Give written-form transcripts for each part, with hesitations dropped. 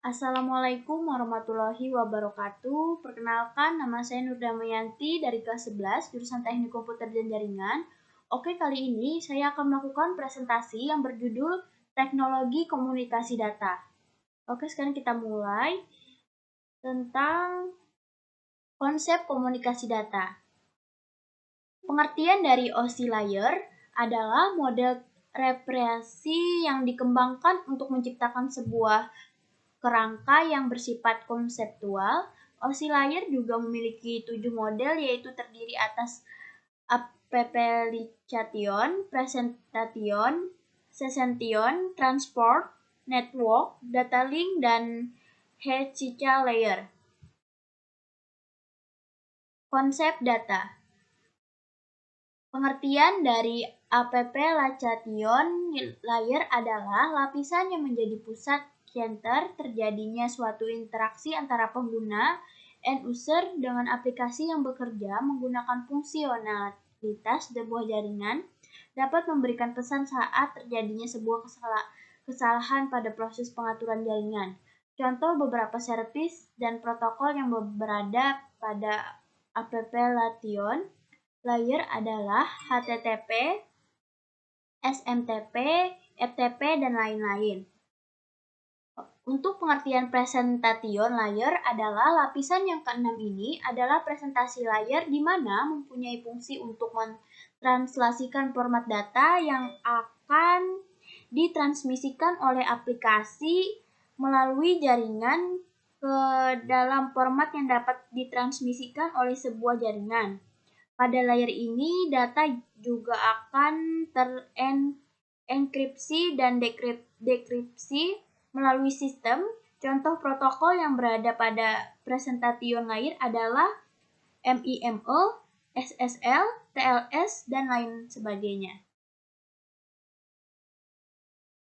Assalamualaikum warahmatullahi wabarakatuh. Perkenalkan, nama saya Nur Damayanti dari kelas 11, jurusan Teknik Komputer dan Jaringan. Oke, kali ini saya akan melakukan presentasi yang berjudul Teknologi Komunikasi Data. Oke, sekarang kita mulai tentang konsep komunikasi data. Pengertian dari OSI layer adalah model referensi yang dikembangkan untuk menciptakan sebuah kerangka yang bersifat konseptual. OSI layer juga memiliki 7 model, yaitu terdiri atas application, presentation, session, transport, network, data link, dan HCI layer. Konsep data. Pengertian dari application layer adalah lapisan yang menjadi pusat center terjadinya suatu interaksi antara pengguna end user dengan aplikasi yang bekerja menggunakan fungsionalitas sebuah jaringan, dapat memberikan pesan saat terjadinya sebuah kesalahan pada proses pengaturan jaringan. Contoh beberapa service dan protokol yang berada pada application layer adalah HTTP, SMTP, FTP, dan lain-lain. Untuk pengertian presentation layer adalah lapisan yang keenam ini adalah presentasi layer di mana mempunyai fungsi untuk mentranslasikan format data yang akan ditransmisikan oleh aplikasi melalui jaringan ke dalam format yang dapat ditransmisikan oleh sebuah jaringan. Pada layer ini, data juga akan terenkripsi dan dekripsi melalui sistem. Contoh protokol yang berada pada presentation layer adalah MIME, SSL, TLS, dan lain sebagainya.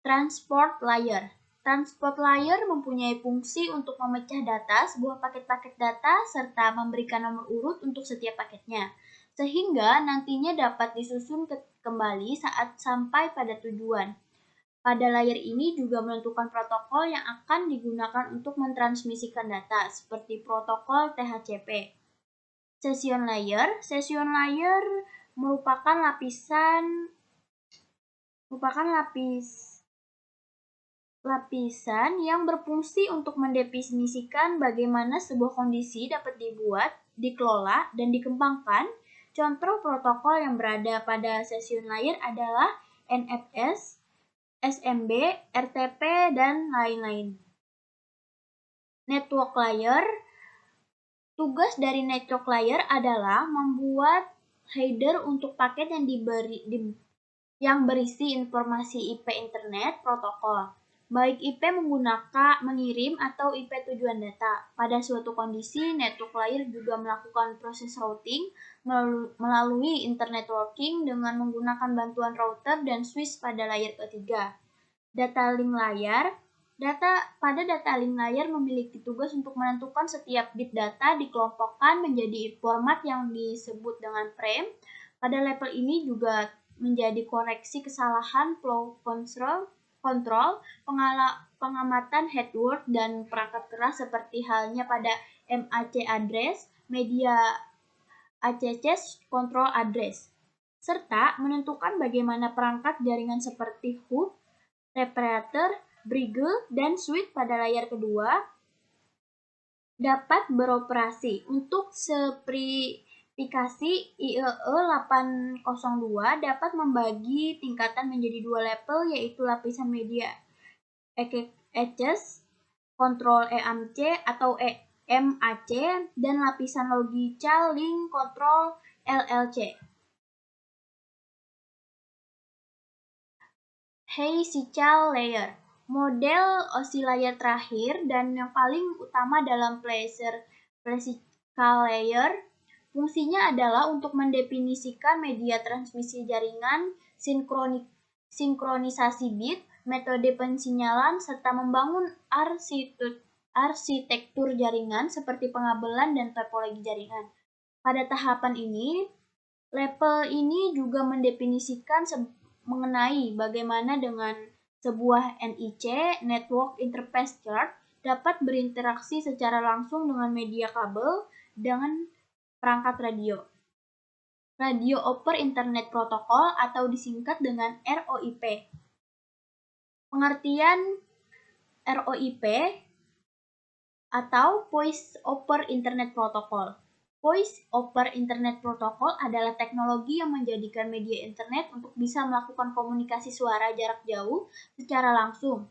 Transport layer. Transport layer mempunyai fungsi untuk memecah data, sebuah paket-paket data, serta memberikan nomor urut untuk setiap paketnya, sehingga nantinya dapat disusun kembali saat sampai pada tujuan. Pada layer ini juga menentukan protokol yang akan digunakan untuk mentransmisikan data, seperti protokol THCP. Session layer merupakan lapisan yang berfungsi untuk mendefinisikan bagaimana sebuah kondisi dapat dibuat, dikelola, dan dikembangkan. Contoh protokol yang berada pada session layer adalah NFS, SMB, RTP, dan lain-lain. Network layer. Tugas dari network layer adalah membuat header untuk paket yang berisi informasi IP internet protokol, baik IP mengirim atau IP tujuan data. Pada suatu kondisi, network layer juga melakukan proses routing melalui internet networking dengan menggunakan bantuan router dan switch pada layer ketiga. Data link layer. Pada data link layer memiliki tugas untuk menentukan setiap bit data dikelompokkan menjadi format yang disebut dengan frame. Pada level ini juga menjadi koreksi kesalahan flow control, pengamatan head word, dan perangkat keras seperti halnya pada MAC address, media access control address, serta menentukan bagaimana perangkat jaringan seperti hub, reparator, bridge, dan switch pada layar kedua dapat beroperasi. Untuk spesifikasi IEE 802 dapat membagi tingkatan menjadi dua level, yaitu lapisan media access control EMC atau MAC dan lapisan logical link control LLC. HCI layer. Model OSI layer terakhir dan yang paling utama dalam physical layer, fungsinya adalah untuk mendefinisikan media transmisi jaringan, sinkronisasi bit, metode pensinyalan, serta membangun arsitektur jaringan seperti pengabelan dan topologi jaringan. Pada tahapan ini, level ini juga mendefinisikan mengenai bagaimana dengan sebuah NIC, Network Interface Chart, dapat berinteraksi secara langsung dengan media kabel dengan perangkat radio. Radio over Internet Protocol atau disingkat dengan ROIP. Pengertian ROIP atau Voice over Internet Protocol. Voice over Internet Protocol adalah teknologi yang menjadikan media internet untuk bisa melakukan komunikasi suara jarak jauh secara langsung.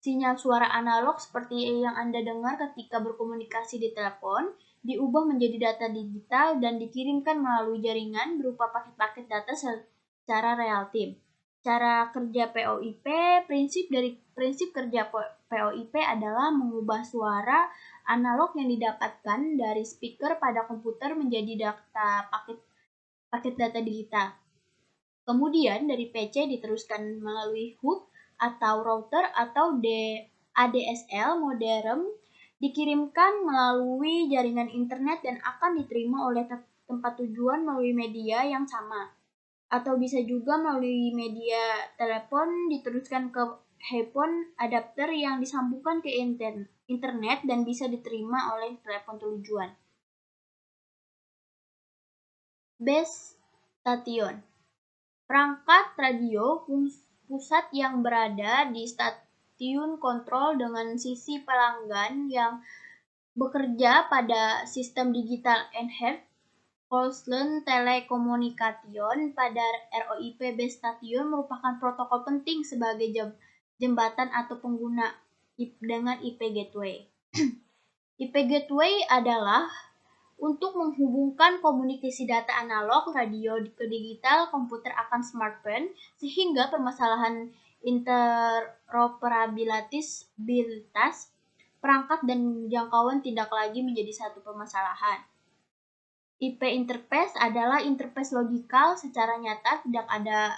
Sinyal suara analog seperti yang Anda dengar ketika berkomunikasi di telepon diubah menjadi data digital dan dikirimkan melalui jaringan berupa paket-paket data secara real time. Cara kerja POIP, prinsip kerja POIP adalah mengubah suara analog yang didapatkan dari speaker pada komputer menjadi data paket data digital. Kemudian dari PC diteruskan melalui hub atau router atau ADSL modem dikirimkan melalui jaringan internet dan akan diterima oleh tempat tujuan melalui media yang sama. Atau bisa juga melalui media telepon diteruskan ke handphone adapter yang disambungkan ke internet dan bisa diterima oleh telepon tujuan. Base station. Perangkat radio pusat yang berada di stasiun kontrol dengan sisi pelanggan yang bekerja pada sistem digital enhanced Closed Telecommunication pada ROIP Base Station merupakan protokol penting sebagai jembatan atau pengguna dengan IP Gateway. IP Gateway adalah untuk menghubungkan komunikasi data analog radio ke digital komputer akan smartphone sehingga permasalahan interoperabilitas perangkat dan jangkauan tidak lagi menjadi satu permasalahan. IP interface adalah interface logikal secara nyata tidak ada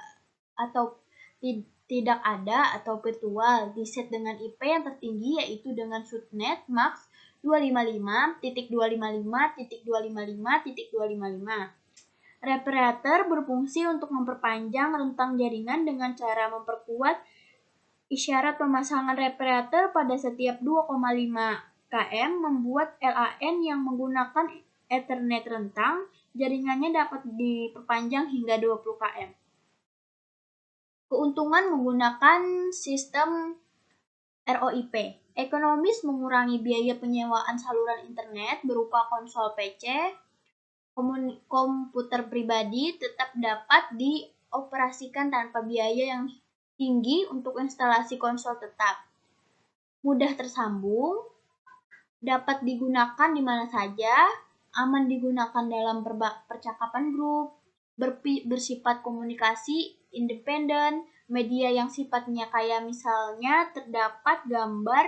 atau virtual diset dengan IP yang tertinggi yaitu dengan subnet max 255.255.255.255. Reparator berfungsi untuk memperpanjang rentang jaringan dengan cara memperkuat isyarat pemasangan reparator pada setiap 2,5 km membuat LAN yang menggunakan Ethernet rentang, jaringannya dapat diperpanjang hingga 20 km. Keuntungan menggunakan sistem ROIP. Ekonomis mengurangi biaya penyewaan saluran internet berupa konsol PC, komputer pribadi tetap dapat dioperasikan tanpa biaya yang tinggi untuk instalasi konsol tetap. Mudah tersambung, dapat digunakan di mana saja, aman digunakan dalam percakapan grup, bersifat komunikasi independen, media yang sifatnya kayak misalnya terdapat gambar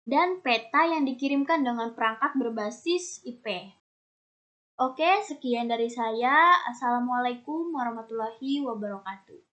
dan peta yang dikirimkan dengan perangkat berbasis IP. Oke, sekian dari saya. Assalamualaikum warahmatullahi wabarakatuh.